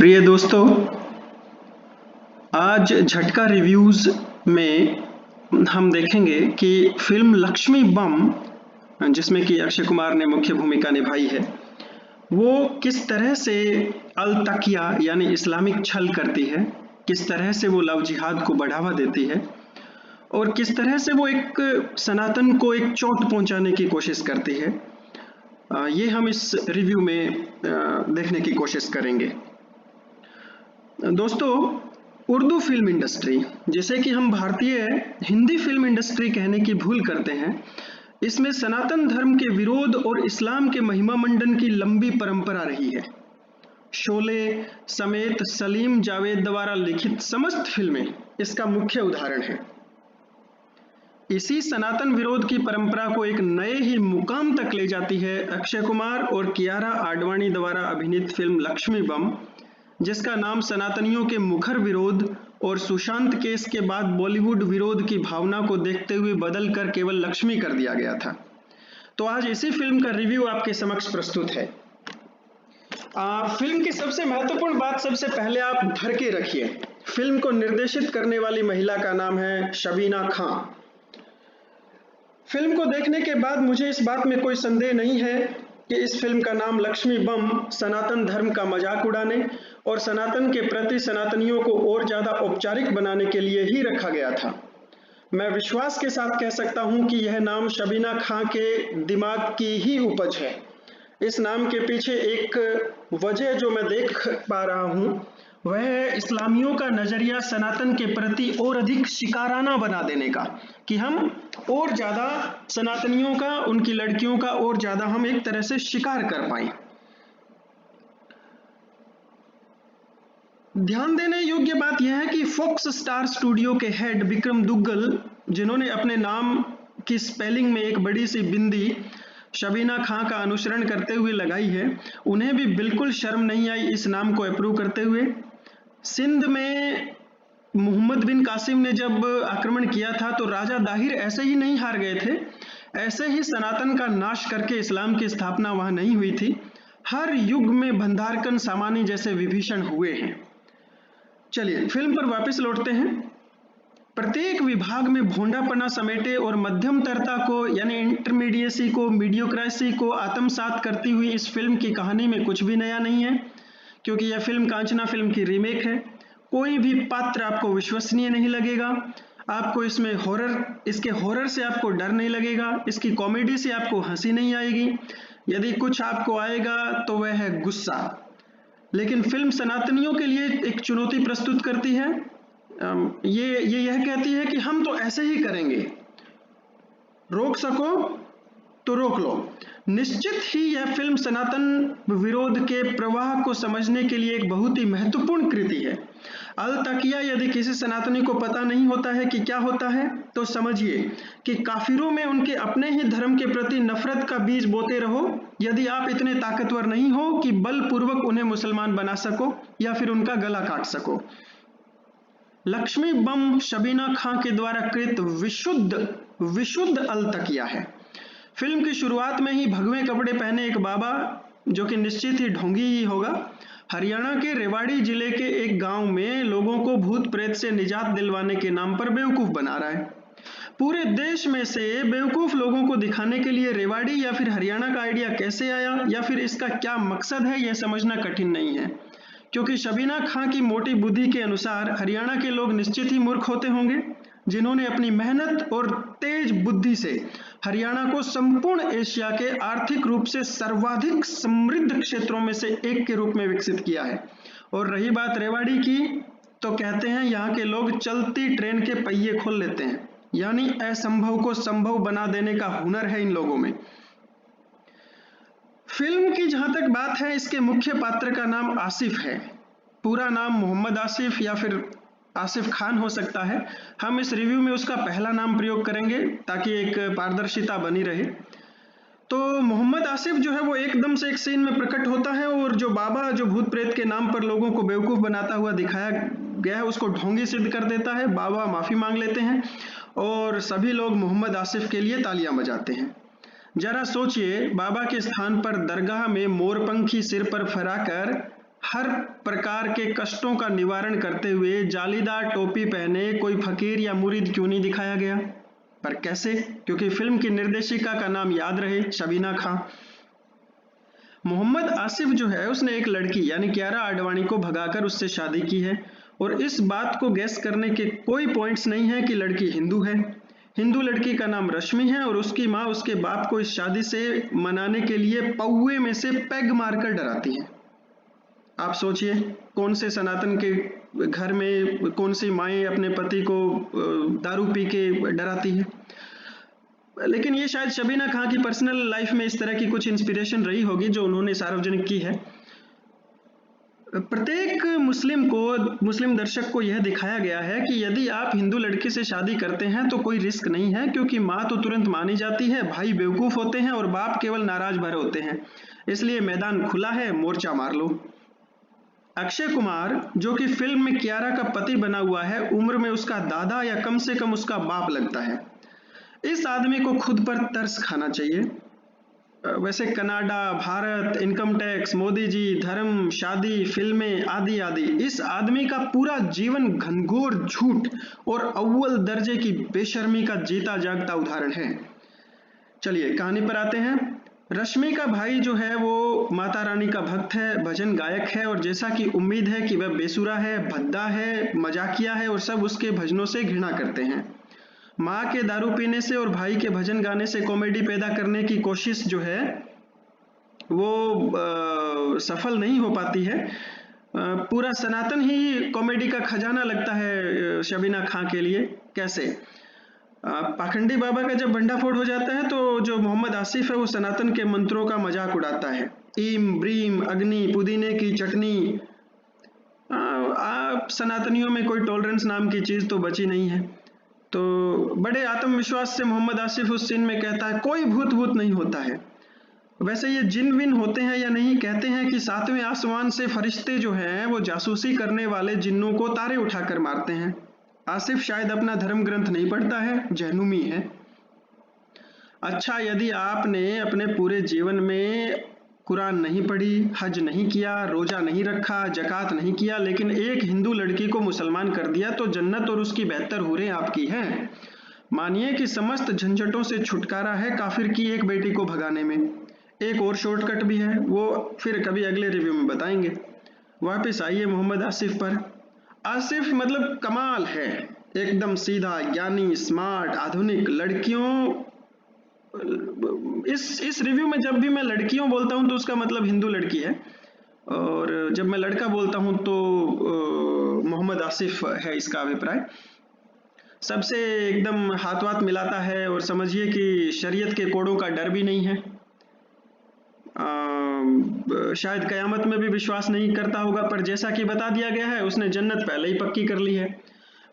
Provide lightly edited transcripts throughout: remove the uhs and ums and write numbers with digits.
प्रिय दोस्तों, आज झटका रिव्यूज में हम देखेंगे कि फिल्म लक्ष्मी बम, जिसमें कि अक्षय कुमार ने मुख्य भूमिका निभाई है, वो किस तरह से अल तकिया यानी इस्लामिक छल करती है, किस तरह से वो लव जिहाद को बढ़ावा देती है और किस तरह से वो एक सनातन को एक चोट पहुंचाने की कोशिश करती है। ये हम इस रिव्यू में देखने की कोशिश करेंगे। दोस्तों, उर्दू फिल्म इंडस्ट्री, जिसे कि हम भारतीय हिंदी फिल्म इंडस्ट्री कहने की भूल करते हैं, इसमें सनातन धर्म के विरोध और इस्लाम के महिमा मंडन की लंबी परंपरा रही है। शोले समेत सलीम जावेद द्वारा लिखित समस्त फिल्में इसका मुख्य उदाहरण है। इसी सनातन विरोध की परंपरा को एक नए ही मुकाम तक ले जाती है अक्षय कुमार और कियारा आडवाणी द्वारा अभिनीत फिल्म लक्ष्मी बम, जिसका नाम सनातनियों के मुखर विरोध और सुशांत केस के बाद बॉलीवुड विरोध की भावना को देखते हुए बदलकर केवल लक्ष्मी कर दिया गया था। तो आज इसी फिल्म का रिव्यू आपके समक्ष प्रस्तुत है। फिल्म की सबसे महत्वपूर्ण बात सबसे पहले आप भर के रखिए। फिल्म को निर्देशित करने वाली महिला का नाम है शबीना खां। फिल्म को देखने के बाद मुझे इस बात में कोई संदेह नहीं है कि इस फिल्म का नाम लक्ष्मी बम सनातन धर्म का मजाक उड़ाने और सनातन के प्रति सनातनियों को और ज्यादा औपचारिक बनाने के लिए ही रखा गया था। मैं विश्वास के साथ कह सकता हूं कि यह नाम शबीना खां के दिमाग की ही उपज है। इस नाम के पीछे एक वजह जो मैं देख पा रहा हूं, वह है इस्लामियों का नजरिया सनातन के प्रति और अधिक शिकाराना बना देने का, कि हम और ज्यादा सनातनियों का, उनकी लड़कियों का और ज्यादा हम एक तरह से शिकार कर पाए। ध्यान देने योग्य बात यह है कि फॉक्स स्टार स्टूडियो के हेड विक्रम दुग्गल, जिन्होंने अपने नाम की स्पेलिंग में एक बड़ी सी बिंदी शबीना खां का अनुसरण करते हुए लगाई है, उन्हें भी बिल्कुल शर्म नहीं आई इस नाम को अप्रूव करते हुए। सिंध में मोहम्मद बिन कासिम ने जब आक्रमण किया था तो राजा दाहिर ऐसे ही नहीं हार गए थे, ऐसे ही सनातन का नाश करके इस्लाम की स्थापना वहां नहीं हुई थी। हर युग में भंडारकन सामानी जैसे विभीषण हुए हैं। चलिए फिल्म पर वापस लौटते हैं। प्रत्येक विभाग में भोंडापना समेटे और मध्यमतरता को यानी इंटरमीडिएसी को, मीडियोक्रेसी को आत्मसात करती हुई इस फिल्म की कहानी में कुछ भी नया नहीं है, क्योंकि यह फिल्म कांचना फिल्म की रीमेक है। कोई भी पात्र आपको विश्वसनीय नहीं लगेगा, आपको इसमें इसके हॉरर से आपको डर नहीं लगेगा, इसकी कॉमेडी से आपको हंसी नहीं आएगी। यदि कुछ आपको आएगा तो वह है गुस्सा। लेकिन फिल्म सनातनियों के लिए एक चुनौती प्रस्तुत करती है। यह कहती है कि हम तो ऐसे ही करेंगे, रोक सको तो रोक लो। निश्चित ही यह फिल्म सनातन विरोध के प्रवाह को समझने के लिए एक बहुत ही महत्वपूर्ण कृति है। अल तकिया यदि किसी सनातनी को पता नहीं होता है कि क्या होता है, तो समझिए कि काफिरों में उनके अपने ही धर्म के प्रति नफरत का बीज बोते रहो, यदि आप इतने ताकतवर नहीं हो कि बलपूर्वक उन्हें मुसलमान बना सको या फिर उनका गला काट सको। लक्ष्मी बम शबीना खां के द्वारा कृत विशुद्ध अल तकिया है। फिल्म की शुरुआत में ही भगवे कपड़े पहने एक बाबा, जो कि निश्चित ही ढोंगी ही होगा, हरियाणा के रेवाड़ी जिले के एक गांव में लोगों को भूत प्रेत से निजात दिलवाने के नाम पर बेवकूफ बना रहा है। पूरे देश में से बेवकूफ लोगों को दिखाने के लिए रेवाड़ी या फिर हरियाणा का आइडिया कैसे आया या फिर इसका क्या मकसद है, यह समझना कठिन नहीं है, क्योंकि शबीना खां की मोटी बुद्धि के अनुसार हरियाणा के लोग निश्चित ही मूर्ख होते होंगे, जिन्होंने अपनी मेहनत और तेज बुद्धि से हरियाणा को संपूर्ण एशिया के आर्थिक रूप से सर्वाधिक समृद्ध क्षेत्रों में से एक के रूप में विकसित किया है। और रही बात रेवाड़ी की, तो कहते हैं यहाँ के लोग चलती ट्रेन के पहिए खोल लेते हैं, यानी असंभव को संभव बना देने का हुनर है इन लोगों में। फिल्म की जहां तक बात है, इसके मुख्य पात्र का नाम आसिफ है। पूरा नाम मोहम्मद आसिफ या फिर आसिफ खान हो सकता है। हम इस रिव्यू में उसका पहला नाम प्रयोग करेंगे ताकि एक पारदर्शिता बनी रहे। तो मोहम्मद आसिफ जो है वो एकदम से एक सीन में प्रकट होता है और जो बाबा, जो भूत प्रेत के नाम पर लोगों को बेवकूफ बनाता हुआ दिखाया गया है, उसको ढोंगी सिद्ध कर देता है। बाबा माफी मांग लेते हैं और सभी लोग मोहम्मद आसिफ के लिए तालियां बजाते हैं। जरा सोचिए, बाबा के स्थान पर दरगाह में मोरपंखी सिर पर फहराकर हर प्रकार के कष्टों का निवारण करते हुए जालीदार टोपी पहने कोई फकीर या मुरीद क्यों नहीं दिखाया गया? पर कैसे? क्योंकि फिल्म की निर्देशिका का नाम याद रहे, शबीना खां। मोहम्मद आसिफ जो है उसने एक लड़की यानी कियारा आडवाणी को भगाकर उससे शादी की है, और इस बात को गैस करने के कोई पॉइंट्स नहीं है कि लड़की हिंदू है। हिंदू लड़की का नाम रश्मि है और उसकी माँ उसके बाप को इस शादी से मनाने के लिए पौए में से पैग मारकर डराती है। आप सोचिए, कौन से सनातन के घर में कौन सी माएँ अपने पति को दारू पी के डराती है? लेकिन ये शायद शबीना खां की पर्सनल लाइफ में इस तरह की कुछ इंस्पिरेशन रही होगी जो उन्होंने सार्वजनिक की है। प्रत्येक मुस्लिम दर्शक को यह दिखाया गया है कि यदि आप हिंदू लड़की से शादी करते हैं तो कोई रिस्क नहीं है, क्योंकि माँ तो तुरंत मानी जाती है, भाई बेवकूफ होते हैं और बाप केवल नाराज भर होते हैं। इसलिए मैदान खुला है, मोर्चा मार लो। अक्षय कुमार जो कि फिल्म में कियारा का पति बना हुआ है, उम्र में उसका दादा या कम से कम उसका बाप लगता है। इस आदमी को खुद पर तरस खाना चाहिए। वैसे Canada, Bharat, income tax, Modi ji, धर्म, शादी, फिल्में आदि आदि, इस आदमी का पूरा जीवन घनघोर झूठ और अव्वल दर्जे की बेशर्मी का जीता जागता उदाहरण है। चलिए कहानी पर आते हैं। रश्मि का भाई जो है वो माता रानी का भक्त है, भजन गायक है, और जैसा कि उम्मीद है कि वह बेसुरा है, भद्दा है, मजाकिया है और सब उसके भजनों से घृणा करते हैं। माँ के दारू पीने से और भाई के भजन गाने से कॉमेडी पैदा करने की कोशिश जो है वो सफल नहीं हो पाती है। पूरा सनातन ही कॉमेडी का खजाना लगता है शबीना खां के लिए। कैसे? पाखंडी बाबा का जब भंडाफोड़ हो जाता है तो जो मोहम्मद आसिफ है वो सनातन के मंत्रों का मजाक उड़ाता है। ईम ब्रीम अग्नि पुदीने की चटनी। आप सनातनियों में कोई टॉलरेंस नाम की चीज तो बची नहीं है। तो बड़े आत्मविश्वास से मोहम्मद आसिफ उस सीन में कहता है कोई भूत नहीं होता है। वैसे ये जिन विन होते हैं या नहीं, कहते हैं कि 7वें आसमान से फरिश्ते जो हैं वो जासूसी करने वाले जिन्नों को तारे उठाकर मारते हैं। आसिफ शायद अपना धर्म ग्रंथ नहीं पढ़ता है, जहनुमी है। अच्छा, यदि आपने अपने पूरे जीवन में कुरान नहीं पढ़ी, हज नहीं किया, रोजा नहीं रखा, जकात नहीं किया, लेकिन एक हिंदू लड़की को मुसलमान कर दिया तो जन्नत और उसकी बेहतर हूरें आपकी हैं। मानिए कि समस्त झंझटों से छुटकारा है काफिर की एक बेटी को भगाने में। एक और शॉर्टकट भी है, वो फिर कभी अगले रिव्यू में बताएंगे। वापस आइए मोहम्मद आसिफ पर। आसिफ मतलब कमाल है, एकदम सीधा, ज्ञानी, स्मार्ट, आधुनिक। लड़कियों, इस रिव्यू में जब भी मैं लड़कियों बोलता हूं तो उसका मतलब हिंदू लड़की है, और जब मैं लड़का बोलता हूं तो मोहम्मद आसिफ है इसका अभिप्राय। सबसे एकदम हाथ वाथ मिलाता है और समझिए कि शरीयत के कोड़ों का डर भी नहीं है। शायद कयामत में भी विश्वास नहीं करता होगा, पर जैसा कि बता दिया गया है उसने जन्नत पहले ही पक्की कर ली है।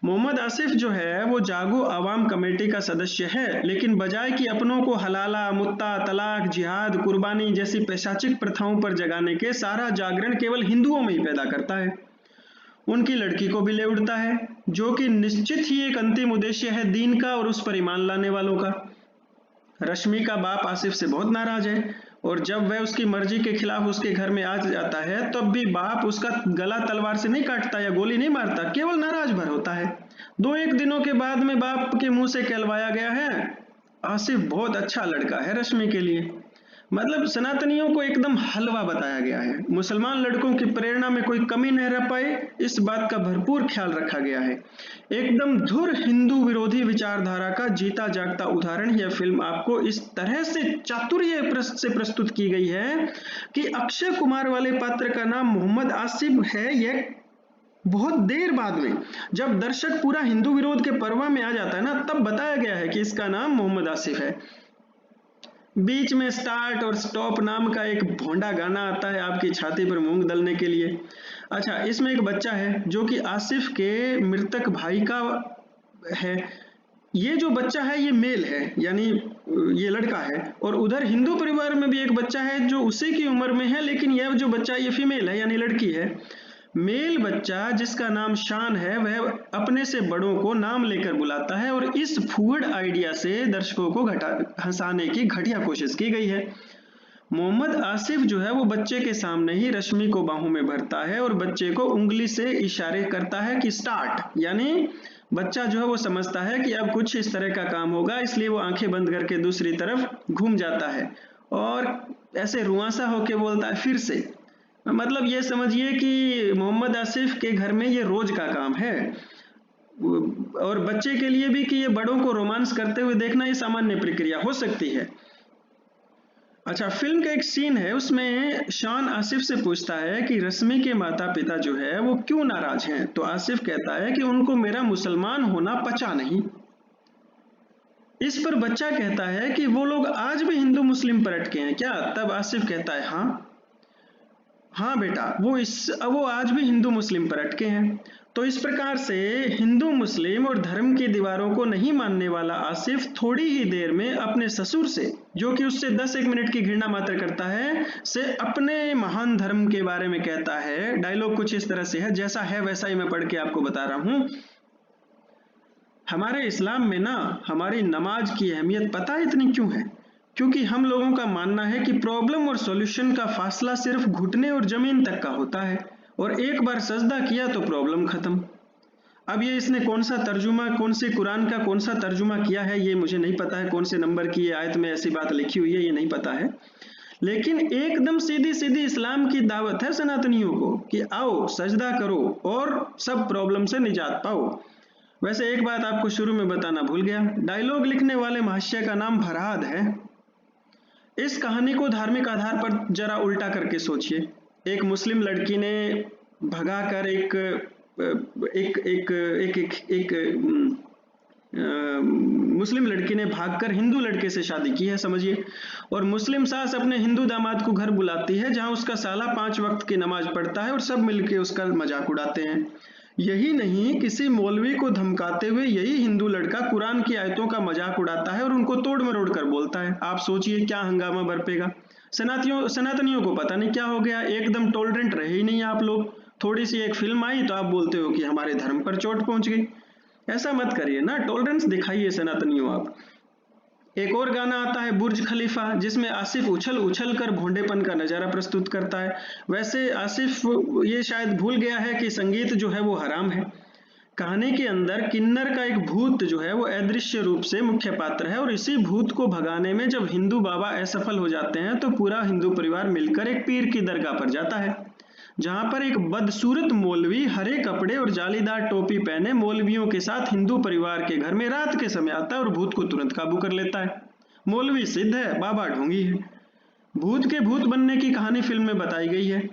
मोहम्मद आसिफ जो है वो जागो आवाम कमेटी का सदस्य है, लेकिन बजाय कि अपनों को हलाला, मुत्ता, तलाक, जिहाद, कुर्बानी जैसी पैशाचिक प्रथाओं पर जगाने के, सारा जागरण केवल हिंदुओं में ही पैदा करता है। उनकी लड़की को भी ले उड़ता है, जो कि निश्चित ही एक अंतिम उद्देश्य है दीन का और उस पर ईमान लाने वालों का। रश्मि का बाप आसिफ से बहुत नाराज है, और जब वह उसकी मर्जी के खिलाफ उसके घर में आ जाता है तब भी बाप उसका गला तलवार से नहीं काटता या गोली नहीं मारता, केवल नाराज भर होता है। 2-1 दिनों के बाद में बाप के मुंह से कहलवाया गया है, आसिफ बहुत अच्छा लड़का है रश्मि के लिए। मतलब सनातनियों को एकदम हलवा बताया गया है। मुसलमान लड़कों की प्रेरणा में कोई कमी न रह पाए, इस बात का भरपूर ख्याल रखा गया है। एकदम धुर हिंदू विरोधी विचारधारा का जीता जागता उदाहरण यह फिल्म आपको इस तरह से चातुर्य से प्रस्तुत की गई है कि अक्षय कुमार वाले पात्र का नाम मोहम्मद आसिफ है। यह बहुत देर बाद में, जब दर्शक पूरा हिंदू विरोध के पर्वा में आ जाता है ना, तब बताया गया है कि इसका नाम मोहम्मद आसिफ है। बीच में स्टार्ट और स्टॉप नाम का एक भोंडा गाना आता है आपकी छाती पर मूंग दलने के लिए। अच्छा, इसमें एक बच्चा है जो कि आसिफ के मृतक भाई का है। ये जो बच्चा है ये मेल है, यानी ये लड़का है, और उधर हिंदू परिवार में भी एक बच्चा है जो उसी की उम्र में है, लेकिन यह जो बच्चा ये फीमेल है यानी लड़की है। मेल बच्चा जिसका नाम शान है वह अपने से बड़ों को नाम लेकर बुलाता है, और इस फूहड़ आइडिया से दर्शकों को हंसाने की घटिया कोशिश की गई है। मोहम्मद आसिफ जो है वो बच्चे के सामने ही रश्मि को बाहों में भरता है और बच्चे को उंगली से इशारे करता है कि स्टार्ट, यानी बच्चा जो है वो समझता है कि अब कुछ इस तरह का काम होगा, इसलिए वो आंखें बंद करके दूसरी तरफ घूम जाता है और ऐसे रुआंसा होके बोलता है फिर से। मतलब ये समझिए कि मोहम्मद आसिफ के घर में ये रोज का काम है और बच्चे के लिए भी कि ये बड़ों को रोमांस करते हुए देखना ये सामान्य प्रक्रिया हो सकती है। अच्छा, फिल्म का एक सीन है, उसमें शान आसिफ से पूछता है कि रश्मि के माता पिता जो है वो क्यों नाराज हैं, तो आसिफ कहता है कि उनको मेरा मुसलमान होना पचा नहीं। इस पर बच्चा कहता है कि वो लोग आज भी हिंदू मुस्लिम पर अटके हैं क्या? तब आसिफ कहता है हाँ हाँ बेटा, वो आज भी हिंदू मुस्लिम पर अटके हैं। तो इस प्रकार से हिंदू मुस्लिम और धर्म की दीवारों को नहीं मानने वाला आसिफ थोड़ी ही देर में अपने ससुर से, जो कि उससे 10-1 मिनट की घृणा मात्र करता है, से अपने महान धर्म के बारे में कहता है। डायलॉग कुछ इस तरह से है, जैसा है वैसा ही मैं पढ़ के आपको बता रहा हूं। हमारे इस्लाम में ना हमारी नमाज की अहमियत पता है इतनी क्यों है? क्योंकि हम लोगों का मानना है कि प्रॉब्लम और सॉल्यूशन का फासला सिर्फ घुटने और जमीन तक का होता है और एक बार सजदा किया तो प्रॉब्लम खत्म। अब ये इसने कौन सा तर्जुमा, कौन से कुरान का कौन सा तर्जुमा किया है ये मुझे नहीं पता है, कौन से नंबर की ये आयत में ऐसी बात लिखी हुई है ये नहीं पता है, लेकिन एकदम सीधी सीधी इस्लाम की दावत है सनातनियों को कि आओ सजदा करो और सब प्रॉब्लम से निजात पाओ। वैसे एक बात आपको शुरू में बताना भूल गया, डायलॉग लिखने वाले महाशय का नाम फरहाद है। इस कहानी को धार्मिक आधार पर जरा उल्टा करके सोचिए। एक मुस्लिम लड़की ने भगाकर एक एक एक एक एक, एक मुस्लिम लड़की ने भागकर हिंदू लड़के से शादी की है, समझिए, और मुस्लिम सास अपने हिंदू दामाद को घर बुलाती है जहां उसका साला 5 वक्त की नमाज पढ़ता है और सब मिलके उसका मजाक उड़ाते हैं। यही नहीं, किसी मौलवी को धमकाते हुए यही हिंदू लड़का कुरान की आयतों का मजाक उड़ाता है और उनको तोड़ मरोड़ कर बोलता है। आप सोचिए क्या हंगामा बरपेगा। सनातनियों को पता नहीं क्या हो गया, एकदम टॉलरेंट रहे ही नहीं आप लोग। थोड़ी सी एक फिल्म आई तो आप बोलते हो कि हमारे धर्म पर चोट पहुंच गई। ऐसा मत करिए ना, टॉलरेंस दिखाइए सनातनियों आप। एक और गाना आता है बुर्ज खलीफा, जिसमें आसिफ उछल उछल कर भोंडेपन का नजारा प्रस्तुत करता है। वैसे आसिफ ये शायद भूल गया है कि संगीत जो है वो हराम है। कहानी के अंदर किन्नर का एक भूत जो है वो अदृश्य रूप से मुख्य पात्र है और इसी भूत को भगाने में जब हिंदू बाबा असफल हो जाते हैं तो पूरा हिंदू परिवार मिलकर एक पीर की दरगाह पर जाता है, जहां पर एक बदसूरत मौलवी हरे कपड़े और जालीदार टोपी पहने मौलवियों के साथ हिंदू परिवार के घर में रात के समय आता है और भूत को तुरंत काबू कर लेता है। मौलवी सिद्ध है, बाबा ढोंगी है। भूत के भूत बनने की कहानी फिल्म में बताई गई है।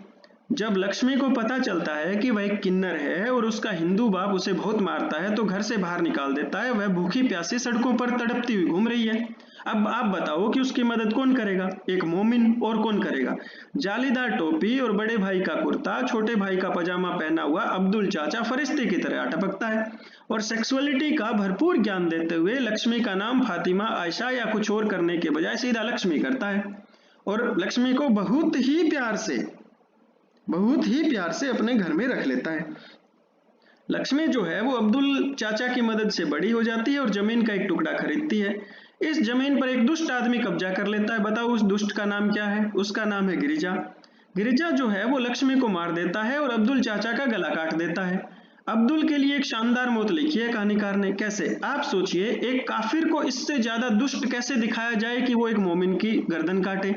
जब लक्ष्मी को पता चलता है कि वह एक किन्नर है और उसका हिंदू बाप उसे बहुत मारता है तो घर से बाहर निकाल देता है। वह भूखी प्यासी सड़कों पर तड़पती हुई घूम रही है। अब आप बताओ कि उसकी मदद कौन करेगा? एक मोमिन, और कौन करेगा? जालीदार टोपी और बड़े भाई का कुर्ता, छोटे भाई का पजामा पहना हुआ अब्दुल चाचा फरिश्ते की तरह टपकता है और सेक्सुअलिटी का भरपूर ज्ञान देते हुए लक्ष्मी का नाम फातिमा, आयशा या कुछ और करने के बजाय सीधा लक्ष्मी करता है और लक्ष्मी को बहुत ही प्यार से अपने घर में रख लेता है। लक्ष्मी जो है वो अब्दुल चाचा की मदद से बड़ी हो जाती है और जमीन का एक टुकड़ा खरीदती है। इस जमीन पर एक दुष्ट आदमी कब्जा कर लेता है। बताओ उस दुष्ट का नाम क्या है? उसका नाम है गिरिजा। गिरिजा जो है वो लक्ष्मी को मार देता है और अब्दुल चाचा का गला काट देता है। अब्दुल के लिए एक शानदार मौत लिखी है कहानीकार ने। कैसे? आप सोचिए, एक काफिर को इससे ज्यादा दुष्ट कैसे दिखाया जाए कि वो एक मोमिन की गर्दन काटे।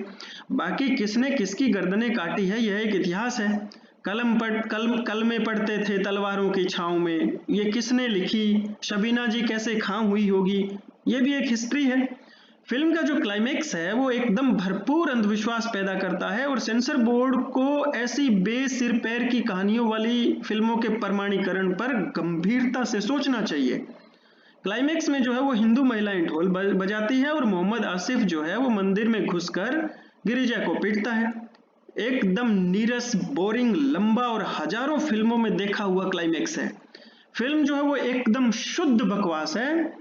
बाकी किसने किसकी गर्दनें काटी है यह एक इतिहास है। कलमे पढ़ते थे तलवारों की छांव में, ये किसने लिखी? शबीना जी कैसे खां हुई होगी, ये भी एक हिस्ट्री है। फिल्म का जो क्लाइमेक्स है वो एकदम भरपूर अंधविश्वास पैदा करता है और सेंसर बोर्ड को ऐसी बेसिर पैर की कहानियों वाली फिल्मों के प्रमाणीकरण पर गंभीरता से सोचना चाहिए। क्लाइमेक्स में जो है वो हिंदू महिलाएं ढोल बजाती है और मोहम्मद आसिफ जो है वो मंदिर में घुसकर गिरिजा को पीटता है। एकदम नीरस, बोरिंग, लंबा और हजारों फिल्मों में देखा हुआ क्लाइमेक्स है। फिल्म जो है वो एकदम शुद्ध बकवास है,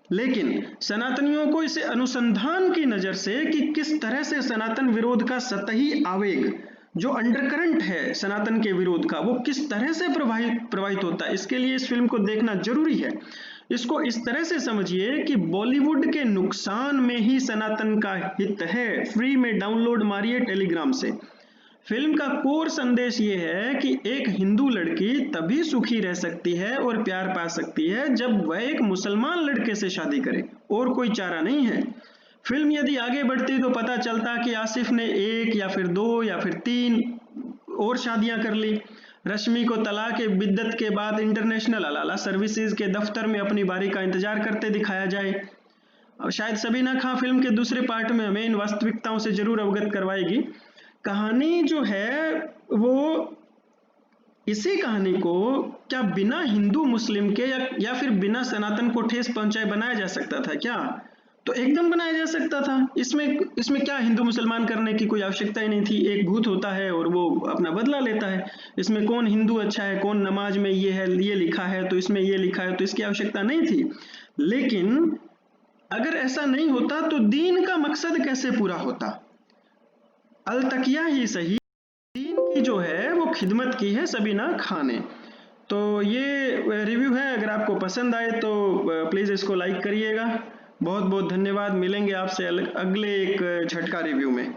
लेकिन सनातनियों को इसे अनुसंधान की नजर से कि किस तरह से सनातन विरोध का सतही आवेग, जो अंडरकरंट है सनातन के विरोध का, वो किस तरह से प्रवाहित होता है, इसके लिए इस फिल्म को देखना जरूरी है। इसको इस तरह से समझिए कि बॉलीवुड के नुकसान में ही सनातन का हित है। फ्री में डाउनलोड मारिए टेलीग्राम से। फिल्म का कोर संदेश ये है कि एक हिंदू लड़की तभी सुखी रह सकती है और प्यार पा सकती है जब वह एक मुसलमान लड़के से शादी करे, और कोई चारा नहीं है। फिल्म यदि आगे बढ़ती तो पता चलता कि आसिफ ने एक या फिर दो या फिर तीन और शादियां कर ली। रश्मि को तलाक ए बिद्दत के बाद इंटरनेशनल हलाला सर्विसेज के दफ्तर में अपनी बारी का इंतजार करते दिखाया जाए। और शायद सबीना खान फिल्म के दूसरे पार्ट में हमें इन वास्तविकताओं से जरूर अवगत करवाएगी। कहानी जो है वो, इसी कहानी को क्या बिना हिंदू मुस्लिम के या फिर बिना सनातन को ठेस पहुंचाए बनाया जा सकता था क्या? तो एकदम बनाया जा सकता था। इसमें क्या हिंदू मुसलमान करने की कोई आवश्यकता ही नहीं थी। एक भूत होता है और वो अपना बदला लेता है। इसमें कौन हिंदू अच्छा है, कौन नमाज में ये है, ये लिखा है तो इसमें ये लिखा है, तो इसकी आवश्यकता नहीं थी। लेकिन अगर ऐसा नहीं होता तो दीन का मकसद कैसे पूरा होता? अलतकिया ही सही, दीन की जो है वो खिदमत की है सबीना खान ने। तो ये रिव्यू है, अगर आपको पसंद आए तो प्लीज़ इसको लाइक करिएगा। बहुत बहुत धन्यवाद। मिलेंगे आपसे अगले एक झटका रिव्यू में।